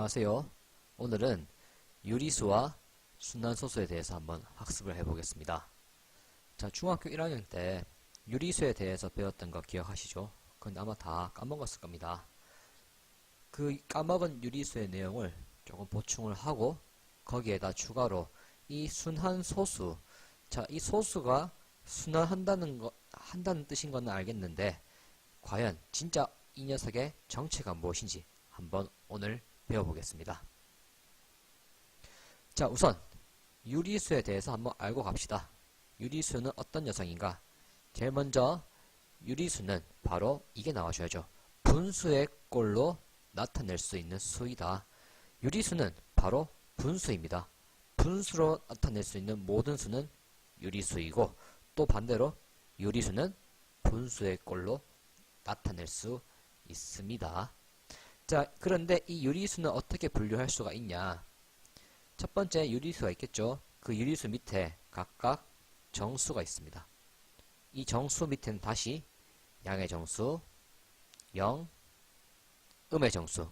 안녕하세요. 오늘은 유리수와 순환소수에 대해서 한번 학습을 해보겠습니다. 자, 중학교 1학년 때 유리수에 대해서 배웠던 거 기억하시죠? 그건 아마 다 까먹었을 겁니다. 그 까먹은 유리수의 내용을 조금 보충을 하고 거기에다 추가로 이 순환소수, 자, 이 소수가 한다는 뜻인 건 알겠는데 과연 진짜 이 녀석의 정체가 무엇인지 한번 오늘 배워보겠습니다. 자, 우선 유리수에 대해서 한번 알고 갑시다. 유리수는 어떤 녀석인가? 제일 먼저 유리수는 바로 이게 나와줘야죠. 분수의 꼴로 나타낼 수 있는 수이다. 유리수는 바로 분수입니다. 분수로 나타낼 수 있는 모든 수는 유리수이고, 또 반대로 유리수는 분수의 꼴로 나타낼 수 있습니다. 자, 그런데 이 유리수는 어떻게 분류할 수가 있냐? 첫 번째 유리수가 있겠죠. 그 유리수 밑에 각각 정수가 있습니다. 이 정수 밑에는 다시 양의 정수, 0, 음의 정수,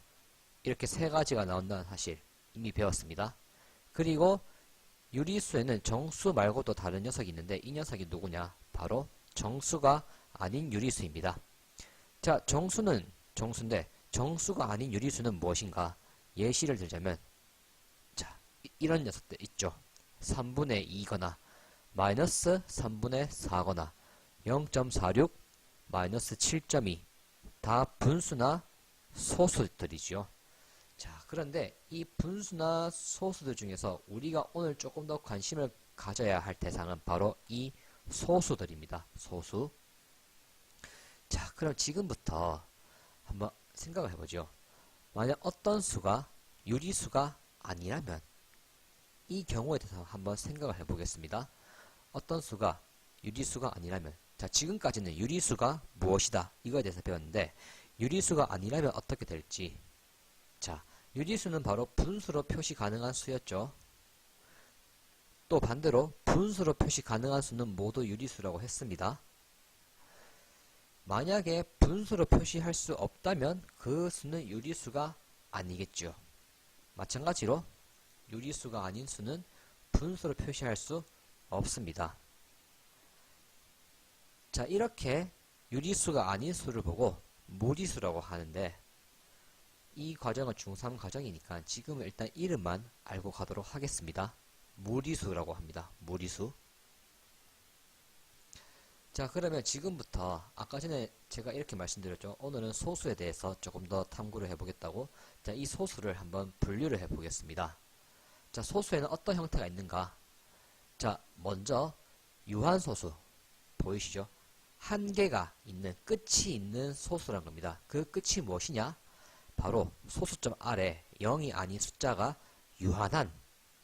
이렇게 세 가지가 나온다는 사실 이미 배웠습니다. 그리고 유리수에는 정수 말고도 다른 녀석이 있는데 이 녀석이 누구냐? 바로 정수가 아닌 유리수입니다. 자, 정수는 정수인데 정수가 아닌 유리수는 무엇인가? 예시를 들자면, 자, 이런 녀석들 있죠. 3분의 2거나 마이너스 3분의 4거나 0.46 마이너스 7.2 다 분수나 소수들이죠. 자, 그런데 이 분수나 소수들 중에서 우리가 오늘 조금 더 관심을 가져야 할 대상은 바로 이 소수들입니다. 소수. 자, 그럼 지금부터 한번 생각을 해보죠. 만약 어떤 수가 유리수가 아니라면 이 경우에 대해서 한번 생각을 해보겠습니다. 어떤 수가 유리수가 아니라면, 자, 지금까지는 유리수가 무엇이다 이거에 대해서 배웠는데 유리수가 아니라면 어떻게 될지. 자, 유리수는 바로 분수로 표시 가능한 수였죠. 또 반대로 분수로 표시 가능한 수는 모두 유리수라고 했습니다. 만약에 분수로 표시할 수 없다면 그 수는 유리수가 아니겠죠. 마찬가지로 유리수가 아닌 수는 분수로 표시할 수 없습니다. 자, 이렇게 유리수가 아닌 수를 보고 무리수라고 하는데 이 과정은 중3 과정이니까 지금은 일단 이름만 알고 가도록 하겠습니다. 무리수라고 합니다. 무리수. 자, 그러면 지금부터 아까 전에 제가 이렇게 말씀드렸죠. 오늘은 소수에 대해서 조금 더 탐구를 해보겠다고. 자, 이 소수를 한번 분류를 해보겠습니다. 자, 소수에는 어떤 형태가 있는가? 자, 먼저 유한소수 보이시죠? 한 개가 있는, 끝이 있는 소수란 겁니다. 그 끝이 무엇이냐? 바로 소수점 아래 0이 아닌 숫자가 유한한,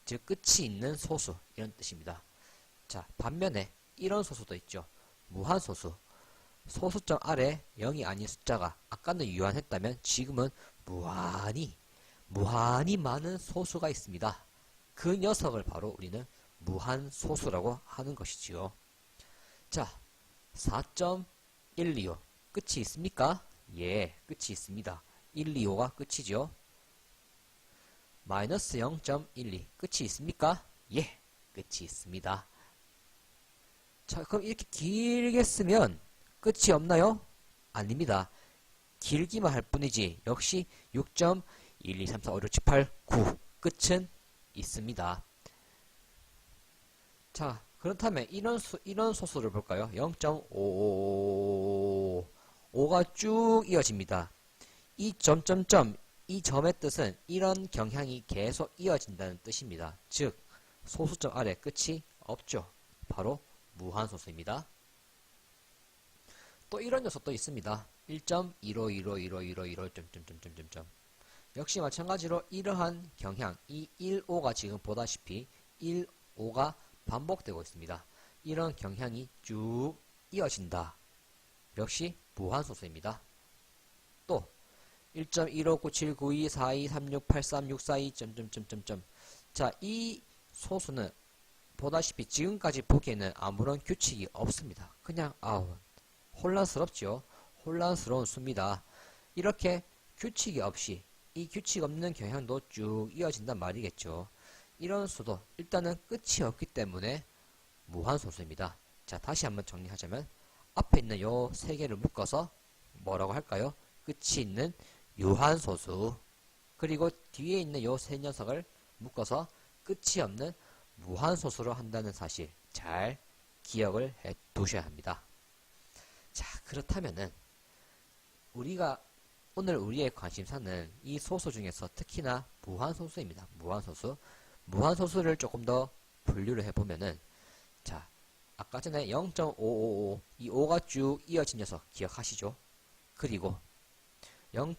즉 끝이 있는 소수, 이런 뜻입니다. 자, 반면에 이런 소수도 있죠. 무한소수. 소수점 아래 0이 아닌 숫자가 아까는 유한했다면 지금은 무한히 많은 소수가 있습니다. 그 녀석을 바로 우리는 무한소수라고 하는 것이지요. 자, 4.125 끝이 있습니까? 예, 끝이 있습니다. 125가 끝이죠. 마이너스 0.12 끝이 있습니까? 예, 끝이 있습니다. 자, 그럼 이렇게 길게 쓰면 끝이 없나요? 아닙니다. 길기만 할 뿐이지 역시 6.1, 2, 3, 4, 5, 6, 7, 8, 9 끝은 있습니다. 자, 그렇다면 이런 소수를 볼까요? 0.5, 5가 쭉 이어집니다. 이 점점점, 이 점의 뜻은 이런 경향이 계속 이어진다는 뜻입니다. 즉, 소수점 아래 끝이 없죠. 바로 무한소수입니다. 또 이런 녀석도 있습니다. 1.15151515 역시 마찬가지로 이러한 경향, 이 1,5가 지금 보다시피 1,5가 반복되고 있습니다. 이런 경향이 쭉 이어진다. 역시 무한소수입니다. 또 1.15979242368364 자, 이 소수는 보다시피 지금까지 보기에는 아무런 규칙이 없습니다. 그냥 혼란스럽죠. 혼란스러운 수입니다. 이렇게 규칙이 없이 이 규칙 없는 경향도 쭉 이어진단 말이겠죠. 이런 수도 일단은 끝이 없기 때문에 무한소수입니다. 자, 다시 한번 정리하자면 앞에 있는 요 세 개를 묶어서 뭐라고 할까요? 끝이 있는 유한소수, 그리고 뒤에 있는 요 세 녀석을 묶어서 끝이 없는 무한소수로 한다는 사실 잘 기억을 해 두셔야 합니다. 자, 그렇다면은 우리가 오늘 우리의 관심사는 이 소수 중에서 특히나 무한소수입니다. 무한소수. 무한소수를 조금 더 분류를 해보면은, 자, 아까 전에 0.555, 이 5가 쭉 이어진 녀석 기억하시죠? 그리고 0,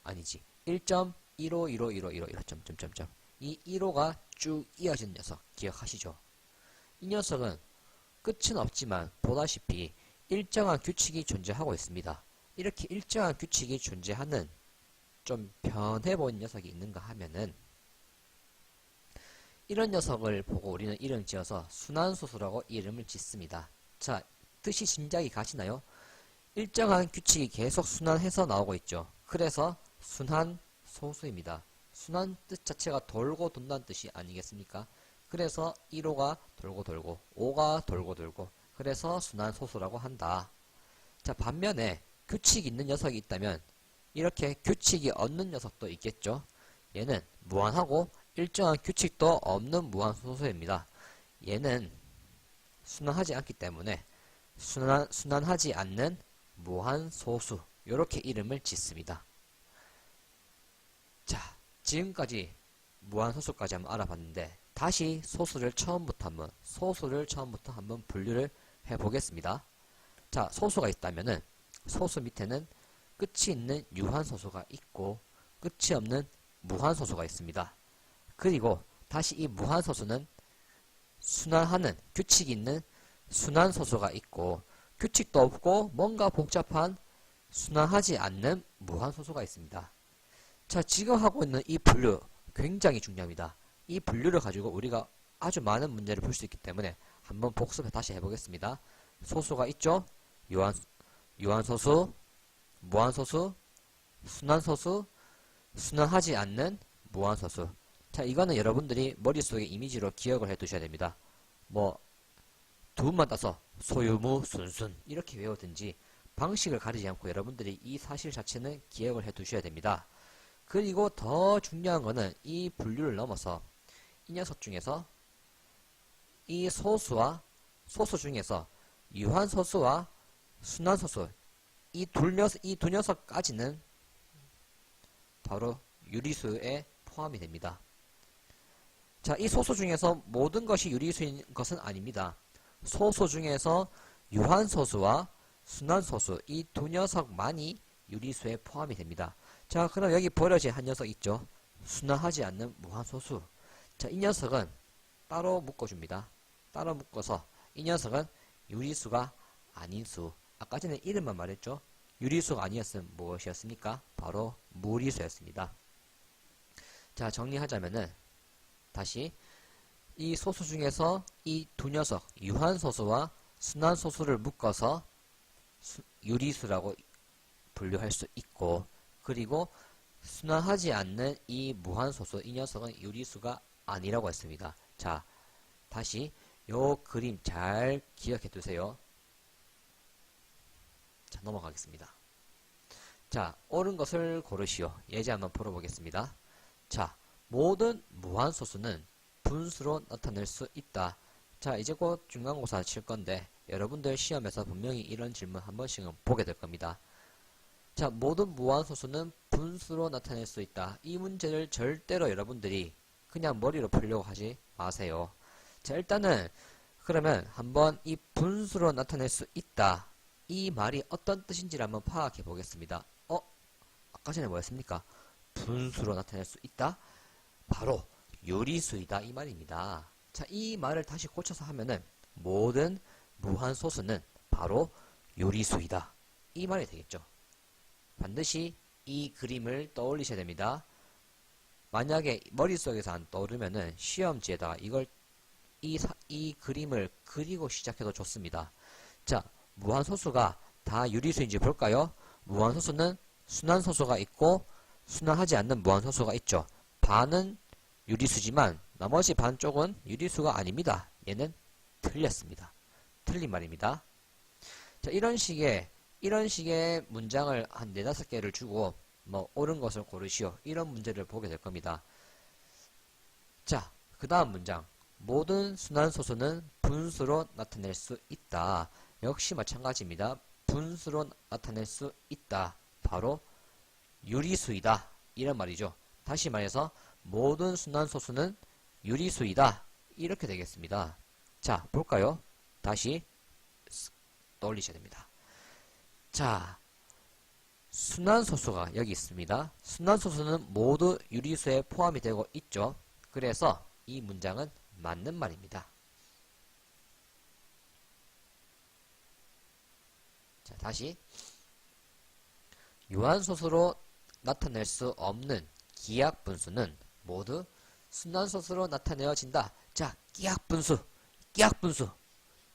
아니지, 1.15151515 점점점점, 이 1호가 쭉 이어진 녀석 기억하시죠? 이 녀석은 끝은 없지만 보다시피 일정한 규칙이 존재하고 있습니다. 이렇게 일정한 규칙이 존재하는 좀 변해 보이는 녀석이 있는가 하면은, 이런 녀석을 보고 우리는 이름 지어서 순환소수라고 이름을 짓습니다. 자, 뜻이 짐작이 가시나요? 일정한 규칙이 계속 순환해서 나오고 있죠. 그래서 순환소수입니다. 순환 뜻 자체가 돌고 돈다는 뜻이 아니겠습니까? 그래서 1호가 돌고 돌고 5가 돌고 돌고, 그래서 순환소수라고 한다. 자, 반면에 규칙이 있는 녀석이 있다면 이렇게 규칙이 없는 녀석도 있겠죠. 얘는 무한하고 일정한 규칙도 없는 무한소수입니다. 얘는 순환하지 않기 때문에 순환하지 않는 무한소수, 이렇게 이름을 짓습니다. 자, 지금까지 무한소수까지 한번 알아봤는데 다시 소수를 처음부터 한번 분류를 해보겠습니다. 자, 소수가 있다면은 소수 밑에는 끝이 있는 유한소수가 있고 끝이 없는 무한소수가 있습니다. 그리고 다시 이 무한소수는 순환하는 규칙이 있는 순환소수가 있고, 규칙도 없고 뭔가 복잡한 순환하지 않는 무한소수가 있습니다. 자, 지금 하고 있는 이 분류 굉장히 중요합니다. 이 분류를 가지고 우리가 아주 많은 문제를 풀 수 있기 때문에 한번 복습해 다시 해보겠습니다. 소수가 있죠? 유한소수, 무한소수, 순환소수, 순환하지 않는 무한소수. 자, 이거는 여러분들이 머릿속에 이미지로 기억을 해 두셔야 됩니다. 뭐 두문만 따서 소유무, 순순 이렇게 외우든지 방식을 가리지 않고 여러분들이 이 사실 자체는 기억을 해 두셔야 됩니다. 그리고 더 중요한 거는 이 분류를 넘어서 이 녀석 중에서 이 소수와 소수 중에서 유한소수와 순환소수, 이 두 녀석까지는 바로 유리수에 포함이 됩니다. 자, 이 소수 중에서 모든 것이 유리수인 것은 아닙니다. 소수 중에서 유한소수와 순환소수, 이 두 녀석만이 유리수에 포함이 됩니다. 자, 그럼 여기 버려진 한 녀석 있죠? 순환하지 않는 무한소수. 자, 이 녀석은 따로 묶어줍니다. 따로 묶어서 이 녀석은 유리수가 아닌 수. 아까 전에 이름만 말했죠? 유리수가 아니었으면 무엇이었습니까? 바로 무리수였습니다. 자, 정리하자면은 다시 이 소수 중에서 이 두 녀석 유한소수와 순환소수를 묶어서 유리수라고 분류할 수 있고, 그리고 순환하지 않는 이 무한소수, 이 녀석은 유리수가 아니라고 했습니다. 자, 다시 요 그림 잘 기억해 두세요. 자, 넘어가겠습니다. 자, 옳은 것을 고르시오. 예제 한번 풀어보겠습니다. 자, 모든 무한소수는 분수로 나타낼 수 있다. 자, 이제 곧 중간고사 칠 건데 여러분들 시험에서 분명히 이런 질문 한 번씩은 보게 될 겁니다. 자, 모든 무한소수는 분수로 나타낼 수 있다. 이 문제를 절대로 여러분들이 그냥 머리로 풀려고 하지 마세요. 자, 일단은 그러면 한번 이 분수로 나타낼 수 있다, 이 말이 어떤 뜻인지를 한번 파악해 보겠습니다. 아까 전에 뭐였습니까? 분수로 나타낼 수 있다? 바로 유리수이다, 이 말입니다. 자, 이 말을 다시 고쳐서 하면은 모든 무한소수는 바로 유리수이다, 이 말이 되겠죠. 반드시 이 그림을 떠올리셔야 됩니다. 만약에 머릿속에서 안 떠오르면은 시험지에다가 이 그림을 그리고 시작해도 좋습니다. 자, 무한소수가 다 유리수인지 볼까요? 무한소수는 순환소수가 있고 순환하지 않는 무한소수가 있죠. 반은 유리수지만 나머지 반 쪽은 유리수가 아닙니다. 얘는 틀렸습니다. 틀린 말입니다. 자, 이런 식의 문장을 한 4-5개를 주고 뭐 옳은 것을 고르시오. 이런 문제를 보게 될 겁니다. 자, 그 다음 문장. 모든 순환소수는 분수로 나타낼 수 있다. 역시 마찬가지입니다. 분수로 나타낼 수 있다. 바로 유리수이다. 이런 말이죠. 다시 말해서 모든 순환소수는 유리수이다. 이렇게 되겠습니다. 자, 볼까요? 다시 떠올리셔야 됩니다. 자, 순환소수가 여기 있습니다. 순환소수는 모두 유리수에 포함이 되고 있죠. 그래서 이 문장은 맞는 말입니다. 자, 다시 유한소수로 나타낼 수 없는 기하분수는 모두 순환소수로 나타내어진다. 자,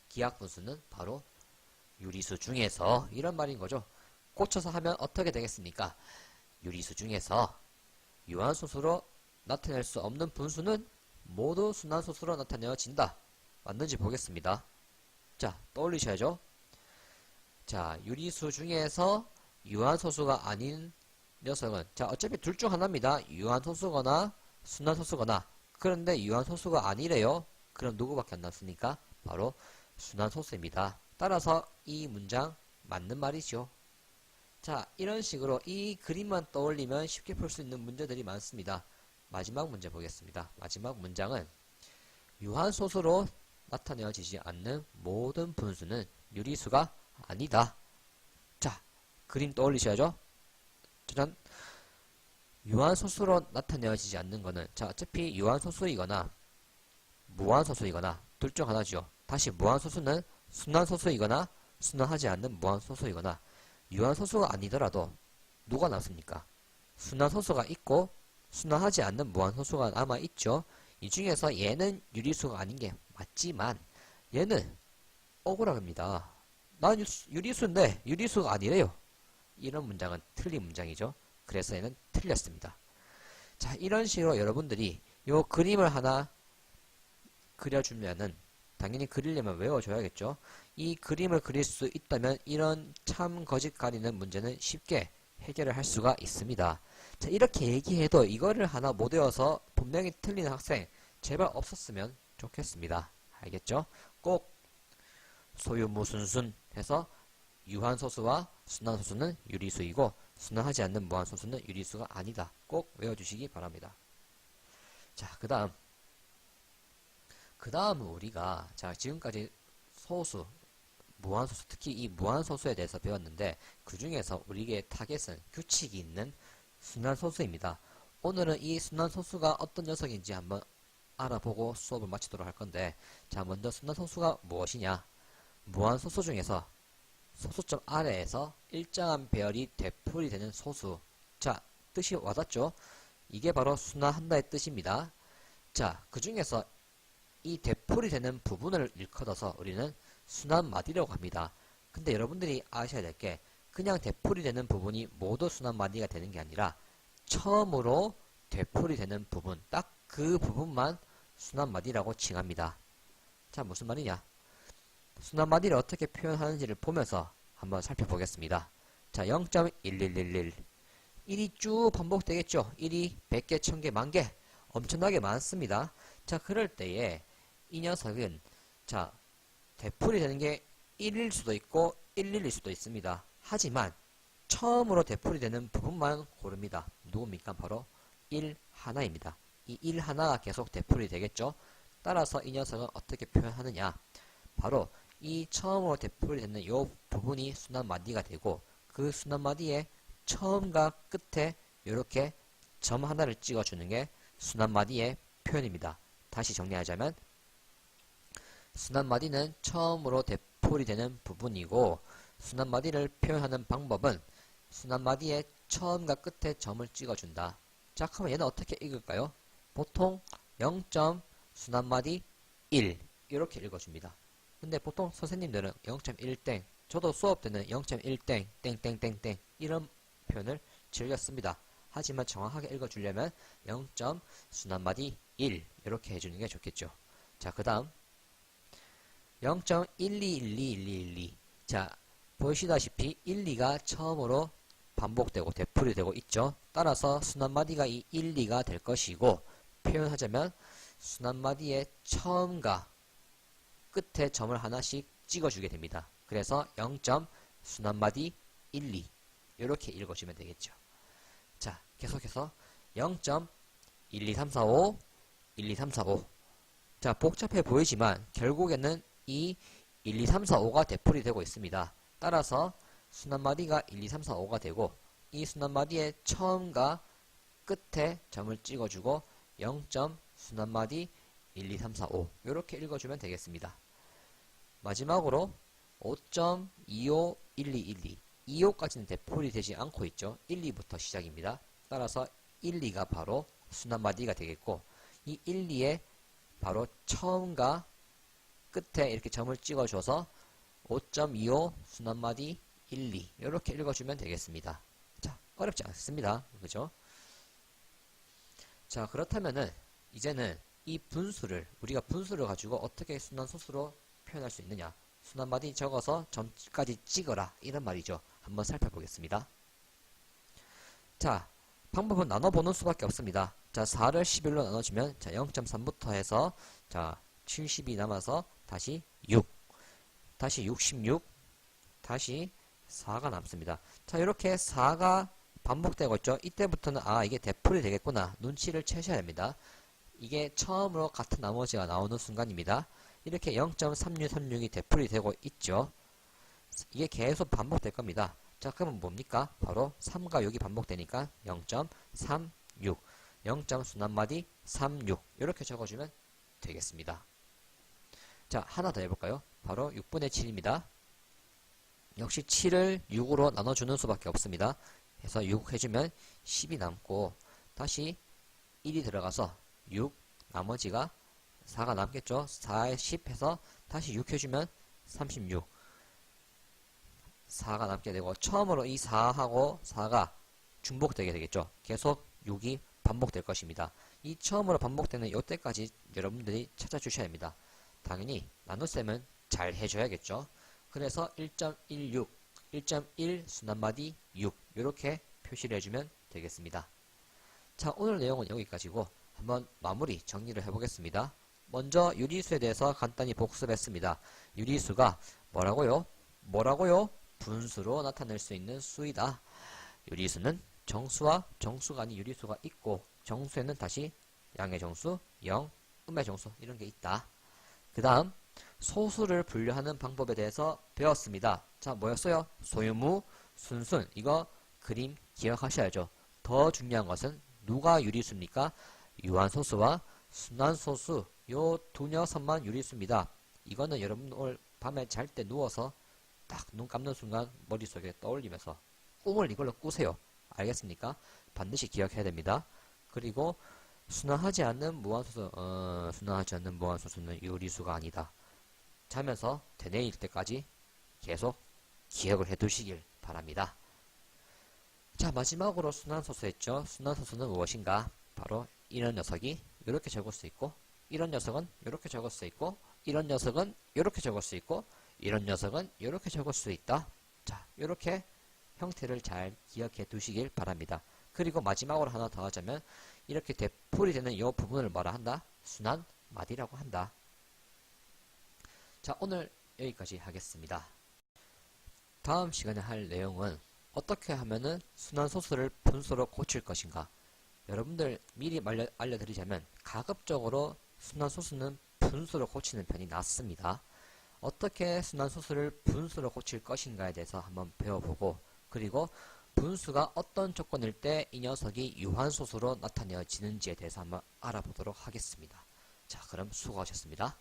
기하분수는 바로 유리수 중에서 이런 말인 거죠. 꽂혀서 하면 어떻게 되겠습니까? 유리수 중에서 유한소수로 나타낼 수 없는 분수는 모두 순환소수로 나타내어진다. 맞는지 보겠습니다. 자, 떠올리셔야죠. 자, 유리수 중에서 유한소수가 아닌 녀석은, 자, 어차피 둘 중 하나입니다. 유한소수거나 순환소수거나. 그런데 유한소수가 아니래요. 그럼 누구밖에 안 남습니까? 바로 순환소수입니다. 따라서 이 문장 맞는 말이죠. 자, 이런 식으로 이 그림만 떠올리면 쉽게 풀 수 있는 문제들이 많습니다. 마지막 문제 보겠습니다. 마지막 문장은 유한소수로 나타내어지지 않는 모든 분수는 유리수가 아니다. 자, 그림 떠올리셔야죠. 짜잔. 유한소수로 나타내어지지 않는 거는, 자, 어차피 유한소수이거나 무한소수이거나 둘 중 하나죠. 다시 무한소수는 순환소수이거나 순환하지 않는 무한소수이거나, 유한소수가 아니더라도 누가 남습니까? 순환소수가 있고 순환하지 않는 무한소수가 남아있죠. 이 중에서 얘는 유리수가 아닌 게 맞지만 얘는 억울합니다. 난 유리수인데 유리수가 아니래요. 이런 문장은 틀린 문장이죠. 그래서 얘는 틀렸습니다. 자, 이런 식으로 여러분들이 요 그림을 하나 그려주면은 당연히 그리려면 외워줘야겠죠. 이 그림을 그릴 수 있다면 이런 참 거짓 가리는 문제는 쉽게 해결을 할 수가 있습니다. 자, 이렇게 얘기해도 이거를 하나 못 외워서 분명히 틀린 학생 제발 없었으면 좋겠습니다. 알겠죠? 꼭 소유무순순 해서 유한소수와 순환소수는 유리수이고 순환하지 않는 무한소수는 유리수가 아니다. 꼭 외워주시기 바랍니다. 자, 그 다음은 우리가, 자, 지금까지 소수, 무한소수, 특히 이 무한소수에 대해서 배웠는데 그 중에서 우리에게 타겟은 규칙이 있는 순환소수입니다. 오늘은 이 순환소수가 어떤 녀석인지 한번 알아보고 수업을 마치도록 할 건데, 자, 먼저 순환소수가 무엇이냐? 무한소수 중에서 소수점 아래에서 일정한 배열이 되풀이 되는 소수. 자, 뜻이 와닿죠? 이게 바로 순환한다의 뜻입니다. 자, 그 중에서 이 되풀이 되는 부분을 일컬어서 우리는 순환마디라고 합니다. 근데 여러분들이 아셔야 될 게, 그냥 되풀이 되는 부분이 모두 순환마디가 되는 게 아니라 처음으로 되풀이 되는 부분, 딱 그 부분만 순환마디라고 칭합니다. 자, 무슨 말이냐? 순환마디를 어떻게 표현하는지를 보면서 한번 살펴보겠습니다. 자, 0.1111 1이 쭉 반복되겠죠. 1이 100개, 1000개, 만개 엄청나게 많습니다. 자, 그럴 때에 이 녀석은, 자, 되풀이 되는 게 1일 수도 있고 11일 수도 있습니다. 하지만 처음으로 되풀이 되는 부분만 고릅니다. 누굽니까? 바로 1 하나입니다. 이 1 하나가 계속 되풀이 되겠죠. 따라서 이 녀석은 어떻게 표현하느냐? 바로 이 처음으로 되풀이 되는 이 부분이 순환마디가 되고, 그 순환마디의 처음과 끝에 이렇게 점 하나를 찍어주는 게 순환마디의 표현입니다. 다시 정리하자면 순환마디는 처음으로 되풀이 되는 부분이고, 순환마디를 표현하는 방법은 순환마디의 처음과 끝에 점을 찍어준다. 자, 그러면 얘는 어떻게 읽을까요? 보통 0. 순환마디 1 이렇게 읽어줍니다. 근데 보통 선생님들은 0.1땡, 저도 수업 때는 0.1땡, 땡땡땡땡 이런 표현을 즐겼습니다. 하지만 정확하게 읽어주려면 0. 순환마디 1 이렇게 해주는 게 좋겠죠. 자, 그 다음 0.12121212 자, 보시다시피 1, 2가 처음으로 반복되고 되풀이되고 있죠. 따라서 순환마디가 이 1, 2가 될 것이고 표현하자면 순환마디의 처음과 끝에 점을 하나씩 찍어주게 됩니다. 그래서 0. 순환마디 1, 2 이렇게 읽어주면 되겠죠. 자, 계속해서 0. 1, 2, 3, 4, 5 1, 2, 3, 4, 5 자, 복잡해 보이지만 결국에는 이 1, 2, 3, 4, 5가 되풀이 되고 있습니다. 따라서 순환마디가 1, 2, 3, 4, 5가 되고 이 순환마디의 처음과 끝에 점을 찍어주고 0. 순환마디 1, 2, 3, 4, 5 이렇게 읽어주면 되겠습니다. 마지막으로 5.25 1212 25까지는 되풀이 되지 않고 있죠. 1, 2부터 시작입니다. 따라서 1, 2가 바로 순환마디가 되겠고 이 1, 2에 바로 처음과 끝에 이렇게 점을 찍어줘서 5.25 순환마디 1, 2 이렇게 읽어주면 되겠습니다. 자, 어렵지 않습니다. 그죠? 자, 그렇다면은 이제는 이 분수를 우리가 분수를 가지고 어떻게 순환소수로 표현할 수 있느냐 순환마디 적어서 점까지 찍어라 이런 말이죠. 한번 살펴보겠습니다. 자, 방법은 나눠보는 수밖에 없습니다. 자, 4를 11로 나눠주면 자 0.3부터 해서 자 70이 남아서 다시 6 다시 66 다시 4가 남습니다. 자, 이렇게 4가 반복되고 있죠. 이때부터는 이게 되풀이 되겠구나 눈치를 채셔야 합니다. 이게 처음으로 같은 나머지가 나오는 순간입니다. 이렇게 0.3636이 되풀이 되고 있죠. 이게 계속 반복될 겁니다. 자, 그러면 뭡니까? 바로 3과 6이 반복되니까 0.36 0. 순환마디 36 이렇게 적어주면 되겠습니다. 자, 하나 더 해볼까요? 바로 6분의 7입니다. 역시 7을 6으로 나눠주는 수밖에 없습니다. 그래서 6 해주면 10이 남고 다시 1이 들어가서 6 나머지가 4가 남겠죠. 4에 10 해서 다시 6 해주면 36 4가 남게 되고 처음으로 이 4하고 4가 중복되게 되겠죠. 계속 6이 반복될 것입니다. 이 처음으로 반복되는 이때까지 여러분들이 찾아주셔야 합니다. 당연히 나눗셈은 잘 해줘야겠죠. 그래서 1.16 1.1 순환마디 6 이렇게 표시를 해주면 되겠습니다. 자, 오늘 내용은 여기까지고 한번 마무리 정리를 해보겠습니다. 먼저 유리수에 대해서 간단히 복습했습니다. 유리수가 뭐라고요? 분수로 나타낼 수 있는 수이다. 유리수는 정수와 정수가 아닌 유리수가 있고 정수에는 다시 양의 정수, 0, 음의 정수 이런 게 있다. 그 다음 소수를 분류하는 방법에 대해서 배웠습니다. 자, 뭐였어요? 소유무, 순순 이거 그림 기억하셔야죠. 더 중요한 것은 누가 유리수입니까? 유한소수와 순환소수 요 두 녀석만 유리수입니다. 이거는 여러분 오늘 밤에 잘 때 누워서 딱 눈 감는 순간 머릿속에 떠올리면서 꿈을 이걸로 꾸세요. 알겠습니까? 반드시 기억해야 됩니다. 그리고 순환하지 않는 무한소수는 유리수가 아니다. 자면서 되뇌일 때까지 계속 기억을 해 두시길 바랍니다. 자, 마지막으로 순환소수 했죠. 순환소수는 무엇인가? 바로 이런 녀석이 이렇게 적을 수 있고 이런 녀석은 이렇게 적을 수 있고 이런 녀석은 이렇게 적을 수 있고 이런 녀석은 이렇게 적을 수 있다. 자, 이렇게 형태를 잘 기억해 두시길 바랍니다. 그리고 마지막으로 하나 더 하자면 이렇게 되풀이 되는 이 부분을 뭐라 한다? 순환마디라고 한다. 자, 오늘 여기까지 하겠습니다. 다음 시간에 할 내용은 어떻게 하면은 순환소수를 분수로 고칠 것인가. 여러분들 미리 알려드리자면 가급적으로 순환소수는 분수로 고치는 편이 낫습니다. 어떻게 순환소수를 분수로 고칠 것인가에 대해서 한번 배워보고 그리고 분수가 어떤 조건일 때 이 녀석이 유한소수로 나타내어지는지에 대해서 한번 알아보도록 하겠습니다. 자, 그럼 수고하셨습니다.